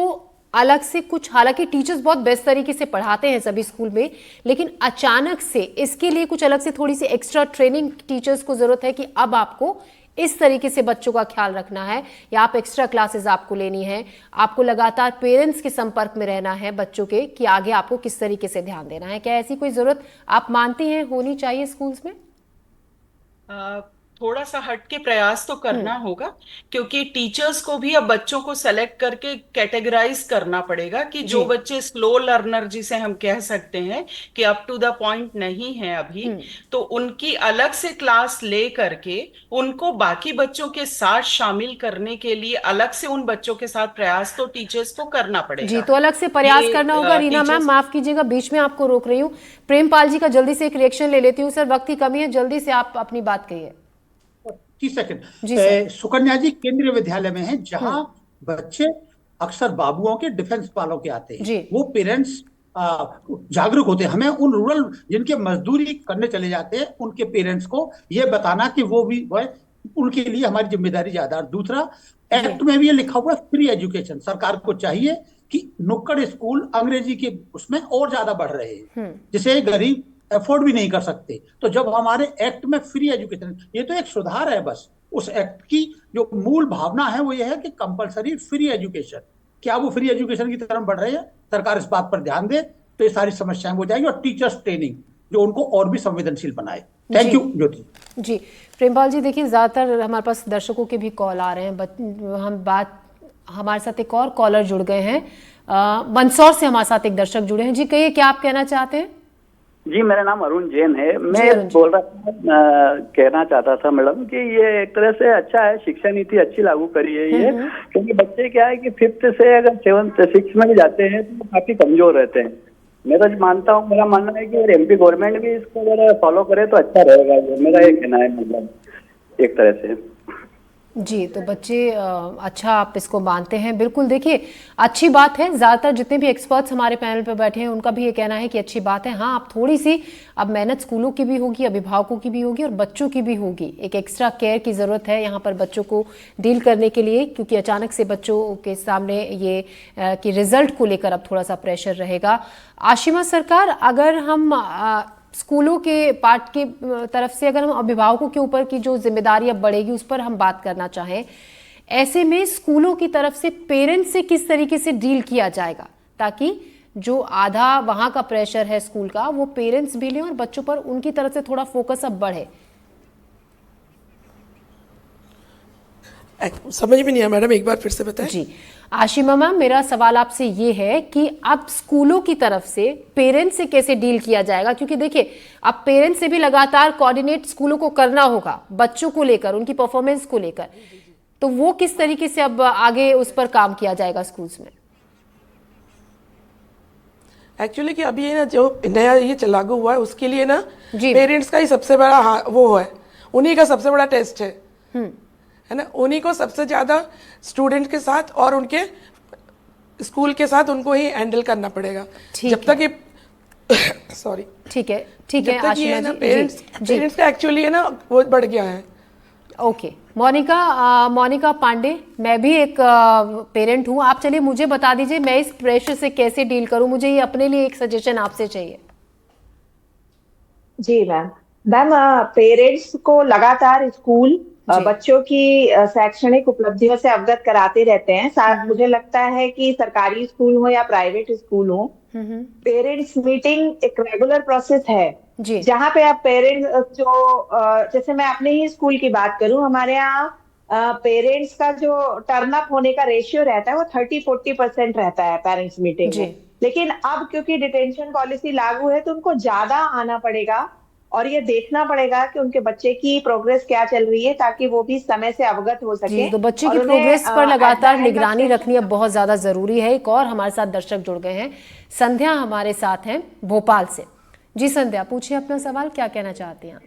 अलग से कुछ, हालांकि टीचर्स बहुत बेस्ट तरीके से पढ़ाते हैं सभी स्कूल में, लेकिन अचानक से इसके लिए कुछ अलग से थोड़ी सी एक्स्ट्रा ट्रेनिंग टीचर्स को जरूरत है कि अब आपको इस तरीके से बच्चों का ख्याल रखना है, या आप एक्स्ट्रा क्लासेस आपको लेनी है, आपको लगातार पेरेंट्स के संपर्क में रहना है बच्चों के, कि आगे आपको किस तरीके से ध्यान देना है? क्या ऐसी कोई जरूरत आप मानती हैं होनी चाहिए स्कूल्स में? थोड़ा सा हट के प्रयास तो करना होगा, क्योंकि टीचर्स को भी अब बच्चों को सेलेक्ट करके कैटेगराइज करना पड़ेगा कि जो बच्चे स्लो लर्नर जिसे हम कह सकते हैं कि अप टू द पॉइंट नहीं है अभी, तो उनकी अलग से क्लास ले करके उनको बाकी बच्चों के साथ शामिल करने के लिए अलग से उन बच्चों के साथ प्रयास तो टीचर्स को करना पड़ेगा। जी, तो अलग से प्रयास करना होगा। रीना मैम माफ कीजिएगा, बीच में आपको रोक रही हूँ। प्रेमपाल जी का जल्दी से एक रिएक्शन ले लेती हूँ। सर वक्त की कमी है, जल्दी से आप अपनी बात कहिए। 30 सेकंड। सुकन्या जी केंद्रीय विद्यालय में है, जहां बच्चे अक्सर बाबुओं के, डिफेंस वालों के आते हैं। वो पेरेंट्स जागरूक होते हैं। हमें उन रूरल जिनके मजदूरी करने चले जाते हैं उनके पेरेंट्स को ये बताना कि वो भी उनके लिए हमारी जिम्मेदारी ज्यादा। और दूसरा, एक्ट में भी ये लिखा हुआ है फ्री एजुकेशन। सरकार को चाहिए कि नुक्कड़ स्कूल अंग्रेजी के उसमें और ज्यादा बढ़ रहे हैं, जिसे गरीब अफोर्ड भी नहीं कर सकते। तो जब हमारे एक्ट में फ्री एजुकेशन, ये तो एक सुधार है बस। उस एक्ट की जो मूल भावना है वो ये है कि कंपलसरी फ्री एजुकेशन। क्या वो फ्री एजुकेशन की तरफ बढ़ रहे हैं? सरकार इस बात पर ध्यान दे तो ये सारी समस्याएं हो जाएगी। और टीचर्स ट्रेनिंग जो उनको और भी संवेदनशील बनाए। थैंक यू ज्योति जी। प्रेमपाल जी देखिए, ज्यादातर हमारे पास दर्शकों के भी कॉल आ रहे हैं। हमारे साथ एक और कॉलर जुड़ गए हैं, मंदसौर से हमारे साथ एक दर्शक जुड़े हैं। जी कहिए, क्या आप कहना चाहते हैं? जी, मेरा नाम अरुण जैन है। मैं बोल रहा था, कहना चाहता था मैडम कि ये एक तरह से अच्छा है, शिक्षा नीति अच्छी लागू करी है ये, क्योंकि बच्चे क्या है कि 5th से अगर 7th 6th में भी जाते हैं तो काफी कमजोर रहते हैं। मैं तो मानता हूँ, मेरा मानना है कि अगर एमपी गवर्नमेंट भी इसको अगर फॉलो करे तो अच्छा रहेगा। ये मेरा ये कहना है, मतलब एक तरह से। जी, तो बच्चे अच्छा आप इसको मानते हैं। बिल्कुल, देखिए अच्छी बात है। ज़्यादातर जितने भी एक्सपर्ट्स हमारे पैनल पर बैठे हैं उनका भी ये कहना है कि अच्छी बात है। हाँ, अब थोड़ी सी अब मेहनत स्कूलों की भी होगी, अभिभावकों की भी होगी और बच्चों की भी होगी। एक एक्स्ट्रा केयर की ज़रूरत है यहाँ पर बच्चों को डील करने के लिए, क्योंकि अचानक से बच्चों के सामने ये कि रिजल्ट को लेकर अब थोड़ा सा प्रेशर रहेगा। आशिमा सरकार, अगर हम स्कूलों के पार्ट की तरफ से अगर हम अभिभावकों के ऊपर की जो जिम्मेदारी अब बढ़ेगी उस पर हम बात करना चाहें, ऐसे में स्कूलों की तरफ से पेरेंट्स से किस तरीके से डील किया जाएगा ताकि जो आधा वहां का प्रेशर है स्कूल का वो पेरेंट्स भी लें और बच्चों पर उनकी तरफ से थोड़ा फोकस अब बढ़े? समझ भी नहीं आया मैडम, एक बार फिर से बताएं। जी आशिमा मैम, मेरा सवाल आपसे ये है कि अब स्कूलों की तरफ से पेरेंट्स से कैसे डील किया जाएगा, क्योंकि देखिए अब पेरेंट्स से भी लगातार कोऑर्डिनेट स्कूलों को करना होगा बच्चों को लेकर, उनकी परफॉर्मेंस को लेकर, तो वो किस तरीके से अब आगे उस पर काम किया जाएगा स्कूल्स में? एक्चुअली कि अभी ये ना जो नया ये लागू हुआ है उसके लिए ना पेरेंट्स का ही सबसे बड़ा वो है, उन्हीं का सबसे बड़ा टेस्ट है ना। उन्हीं को सबसे ज्यादा स्टूडेंट के साथ और उनके स्कूल के साथ उनको ही हैंडल करना पड़ेगा। जब तक ये सॉरी ठीक है आशिमा जी, पेरेंट्स का एक्चुअली है ना वो बढ़ गया है। ओके, मोनिका पांडे, मैं भी एक पेरेंट हूँ। आप चलिए मुझे बता दीजिए मैं इस प्रेशर से कैसे डील करूँ, मुझे ये अपने लिए एक सजेशन आपसे चाहिए। जी मैम, पेरेंट्स को लगातार स्कूल बच्चों की शैक्षणिक उपलब्धियों से अवगत कराते रहते हैं। मुझे लगता है कि सरकारी स्कूल हो या प्राइवेट स्कूल हो, पेरेंट्स मीटिंग एक रेगुलर प्रोसेस है जहाँ पे आप पेरेंट्स जो जैसे मैं अपने ही स्कूल की बात करूं, हमारे यहाँ पेरेंट्स का जो टर्न अप होने का रेशियो रहता है वो 30-40% रहता है पेरेंट्स मीटिंग में। लेकिन अब क्योंकि डिटेंशन पॉलिसी लागू है तो उनको ज्यादा आना पड़ेगा और ये देखना पड़ेगा कि उनके बच्चे की प्रोग्रेस क्या चल रही है ताकि वो भी समय से अवगत हो सके। तो बच्चे की प्रोग्रेस पर लगातार निगरानी रखनी अब बहुत ज्यादा जरूरी है। एक और हमारे साथ दर्शक जुड़ गए हैं, संध्या हमारे साथ हैं भोपाल से। जी संध्या, पूछिए अपना सवाल, क्या कहना चाहती हैं?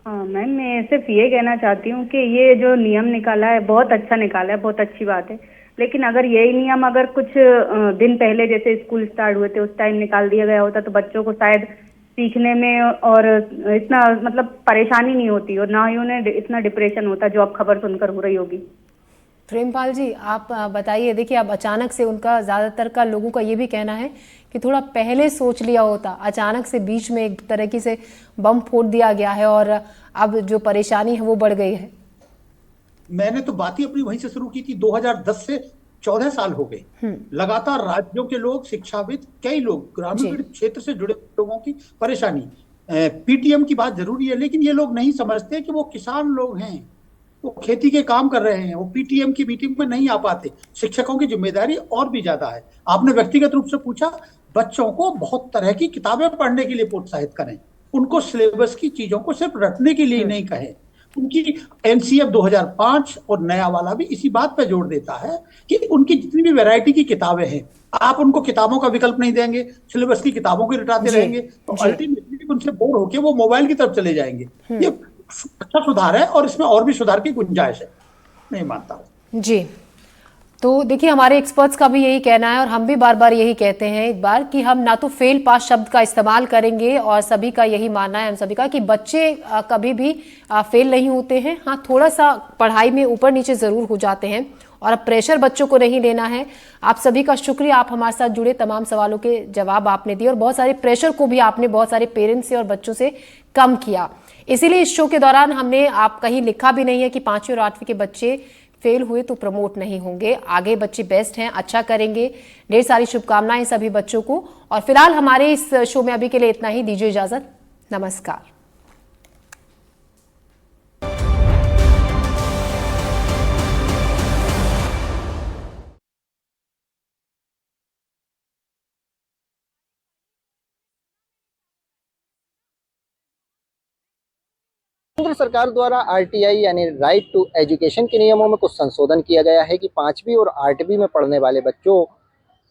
मैम, मैं सिर्फ ये कहना चाहती हूँ कि ये जो नियम निकाला है बहुत अच्छा निकाला है, बहुत अच्छी बात है। लेकिन अगर यही नियम अगर कुछ दिन पहले जैसे स्कूल स्टार्ट हुए थे उस टाइम निकाल दिया गया होता तो बच्चों को शायद सीखने में और इतना मतलब परेशानी नहीं होती और ना ही उन्हें इतना डिप्रेशन होता जो अब खबर सुनकर हो रही होगी। प्रेमपाल जी, आप बताइए। देखिए अब अचानक से उनका ज़्यादातर का लोगों का ये भी कहना है कि थोड़ा पहले सोच लिया होता, अचानक से बीच में एक तरीके से बम फोड़ दिया गया है और अब जो परेशानी है वो बढ़ गई है। मैंने तो बात ही अपनी वहीं से शुरू की थी। 2010 से 14 साल हो गए, लगातार राज्यों के लोग, शिक्षाविद, कई लोग, ग्रामीण क्षेत्र से जुड़े लोगों की परेशानी। पीटीएम की बात जरूरी है, लेकिन ये लोग नहीं समझते कि वो किसान लोग हैं, वो खेती के काम कर रहे हैं, वो पीटीएम की मीटिंग में नहीं आ पाते। शिक्षकों की जिम्मेदारी और भी ज्यादा है। आपने व्यक्तिगत रूप से पूछा, बच्चों को बहुत तरह की किताबें पढ़ने के लिए प्रोत्साहित करें, उनको सिलेबस की चीजों को सिर्फ रटने के लिए नहीं कहें। उनकी एनसीएफ 2005 और नया वाला भी इसी बात पे जोर देता है कि उनकी जितनी भी वैरायटी की किताबें हैं, आप उनको किताबों का विकल्प नहीं देंगे, सिलेबस की किताबों को रटाते रहेंगे, तो अल्टीमेटली उनसे बोर होके वो मोबाइल की तरफ चले जाएंगे। ये अच्छा सुधार है और इसमें और भी सुधार की गुंजाइश है, नहीं मानता जी। तो देखिए, हमारे एक्सपर्ट्स का भी यही कहना है और हम भी बार बार यही कहते हैं एक बार कि हम ना तो फेल पास शब्द का इस्तेमाल करेंगे, और सभी का यही मानना है हम सभी का कि बच्चे कभी भी फेल नहीं होते हैं। हाँ, थोड़ा सा पढ़ाई में ऊपर नीचे ज़रूर हो जाते हैं, और अब प्रेशर बच्चों को नहीं लेना है। आप सभी का शुक्रिया, आप हमारे साथ जुड़े, तमाम सवालों के जवाब आपने दिए और बहुत सारे प्रेशर को भी आपने बहुत सारे पेरेंट्स से और बच्चों से कम किया। इसीलिए इस शो के दौरान हमने आप कहीं लिखा भी नहीं है कि 5वीं और 8वीं के बच्चे फेल हुए तो प्रमोट नहीं होंगे। आगे बच्चे बेस्ट हैं, अच्छा करेंगे। ढेर सारी शुभकामनाएं सभी बच्चों को। और फिलहाल हमारे इस शो में अभी के लिए इतना ही। दीजिए इजाजत, नमस्कार। केंद्र सरकार द्वारा आरटीआई यानी राइट टू एजुकेशन के नियमों में कुछ संशोधन किया गया है कि 5वीं और 8वीं में पढ़ने वाले बच्चों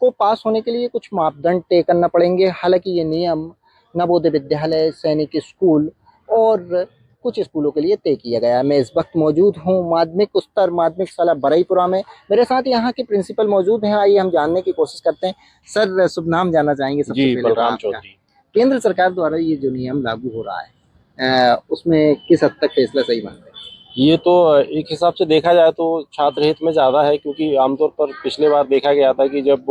को पास होने के लिए कुछ मापदंड तय करना पड़ेंगे। हालांकि ये नियम नवोदय विद्यालय, सैनिक स्कूल और कुछ स्कूलों के लिए तय किया गया है। मैं इस वक्त मौजूद हूँ माध्यमिक उच्चतर माध्यमिक शाला बरईपुरा में। मेरे साथ यहाँ के प्रिंसिपल मौजूद हैं। आइए हम जानने की कोशिश करते हैं। सर, शुभ नाम जानना चाहेंगे सबसे पहले? बलराम चौधरी। केंद्र सरकार द्वारा ये जो नियम लागू हो रहा है उसमें किस हद तक फैसला सही मानते हैं? ये तो एक हिसाब से देखा जाए तो छात्र हित में ज़्यादा है, क्योंकि आमतौर पर पिछले बार देखा गया था कि जब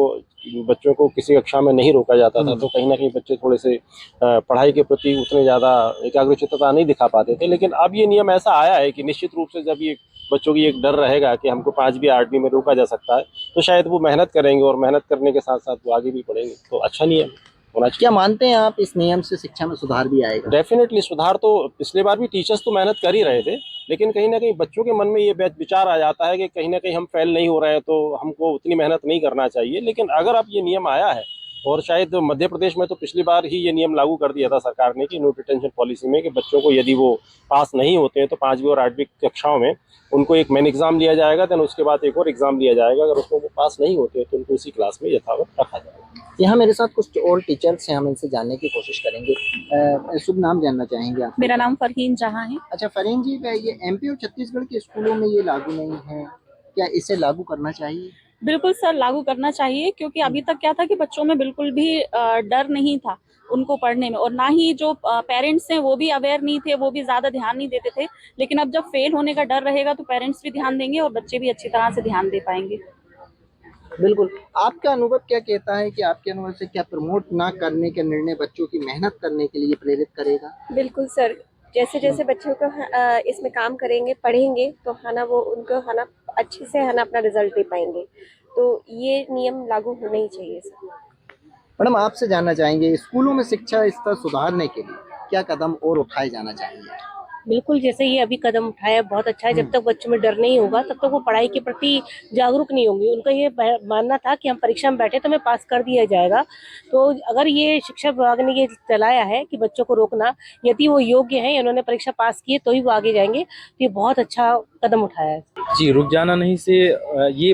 बच्चों को किसी कक्षा में नहीं रोका जाता था तो कहीं ना कहीं बच्चे थोड़े से पढ़ाई के प्रति उतने ज़्यादा एकाग्रचित्तता नहीं दिखा पाते थे। लेकिन अब ये नियम ऐसा आया है कि निश्चित रूप से जब ये बच्चों की एक डर रहेगा कि हमको 5वीं 8वीं में रोका जा सकता है, तो शायद वो मेहनत करेंगे, और मेहनत करने के साथ साथ वो आगे भी पढ़ेंगे। तो अच्छा नियम होना चाहिए। क्या मानते हैं आप इस नियम से शिक्षा में सुधार भी आएगा? डेफिनेटली सुधार तो पिछले बार भी टीचर्स तो मेहनत कर ही रहे थे, लेकिन कहीं ना कहीं बच्चों के मन में ये विचार आ जाता है कि कहीं ना कहीं हम फेल नहीं हो रहे हैं तो हमको उतनी मेहनत नहीं करना चाहिए। लेकिन अगर अब ये नियम आया है, और शायद मध्य प्रदेश में तो पिछली बार ही ये नियम लागू कर दिया था सरकार ने कि नो डिटेंशन पॉलिसी में, कि बच्चों को यदि वो पास नहीं होते हैं तो 5वीं और 8वीं कक्षाओं में उनको एक मेन एग्जाम लिया जाएगा, देन उसके बाद एक और एग्जाम लिया जाएगा। अगर उसमें वो पास नहीं होते हैं तो उनको उसी क्लास में यथावत रखा जाएगा। यहाँ मेरे साथ कुछ और टीचर्स हैं, हम इनसे जानने की कोशिश करेंगे। शुभ नाम जानना चाहेंगे आप? मेरा नाम फरहीन जहां है। अच्छा फरहीन जी, ये एमपी और छत्तीसगढ़ के स्कूलों में ये लागू नहीं है, क्या इसे लागू करना चाहिए? बिल्कुल सर, लागू करना चाहिए, क्योंकि अभी तक क्या था कि बच्चों में बिल्कुल भी डर नहीं था उनको पढ़ने में, और ना ही जो पेरेंट्स हैं वो भी अवेयर नहीं थे, वो भी ज़्यादा ध्यान नहीं देते थे। लेकिन अब जब फेल होने का डर रहेगा तो पेरेंट्स भी ध्यान देंगे और बच्चे भी अच्छी तरह से ध्यान दे पाएंगे। बिल्कुल। आपका अनुभव क्या कहता है कि आपके अनुभव से क्या प्रमोट ना करने का निर्णय बच्चों की मेहनत करने के लिए प्रेरित करेगा? बिल्कुल सर, जैसे जैसे बच्चों को इसमें काम करेंगे, पढ़ेंगे, तो है ना वो उनको है ना अच्छे से है ना अपना रिजल्ट दे पाएंगे। तो ये नियम लागू होने ही चाहिए सर। मैडम, आपसे जानना चाहेंगे स्कूलों में शिक्षा स्तर सुधारने के लिए क्या कदम और उठाए जाना चाहिए? बिल्कुल, जैसे ये अभी कदम उठाया बहुत अच्छा है। जब तक बच्चों में डर नहीं होगा तब तक वो पढ़ाई के प्रति जागरूक नहीं होंगे। उनका ये मानना था कि हम परीक्षा में बैठे तो हमें पास कर दिया जाएगा। तो अगर ये शिक्षा विभाग ने ये चलाया है कि बच्चों को रोकना, यदि वो योग्य हैं, उन्होंने परीक्षा पास की है तो ही वो आगे जाएंगे, तो ये बहुत अच्छा कदम उठाया है। जी, रुक जाना नहीं से ये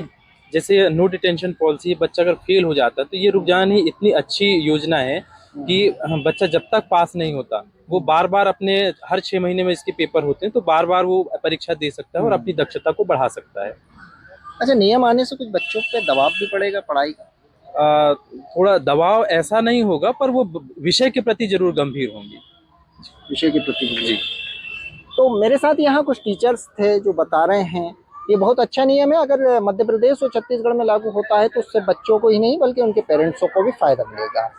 जैसे नो डिटेंशन पॉलिसी, बच्चा अगर फेल हो जाता है तो ये रुक जाना नहीं इतनी अच्छी योजना है कि बच्चा जब तक पास नहीं होता वो बार बार अपने हर 6 महीने में इसके पेपर होते हैं तो बार बार वो परीक्षा दे सकता है और अपनी दक्षता को बढ़ा सकता है। अच्छा, नियम आने से कुछ बच्चों पे दबाव भी पड़ेगा पढ़ाई का? थोड़ा दबाव ऐसा नहीं होगा, पर वो विषय के प्रति जरूर गंभीर होंगे। विषय के प्रति जी। तो मेरे साथ यहाँ कुछ टीचर्स थे जो बता रहे हैं ये बहुत अच्छा नियम है। अगर मध्य प्रदेश और छत्तीसगढ़ में लागू होता है तो उससे बच्चों को ही नहीं बल्कि उनके पेरेंट्सों को भी फायदा मिलेगा।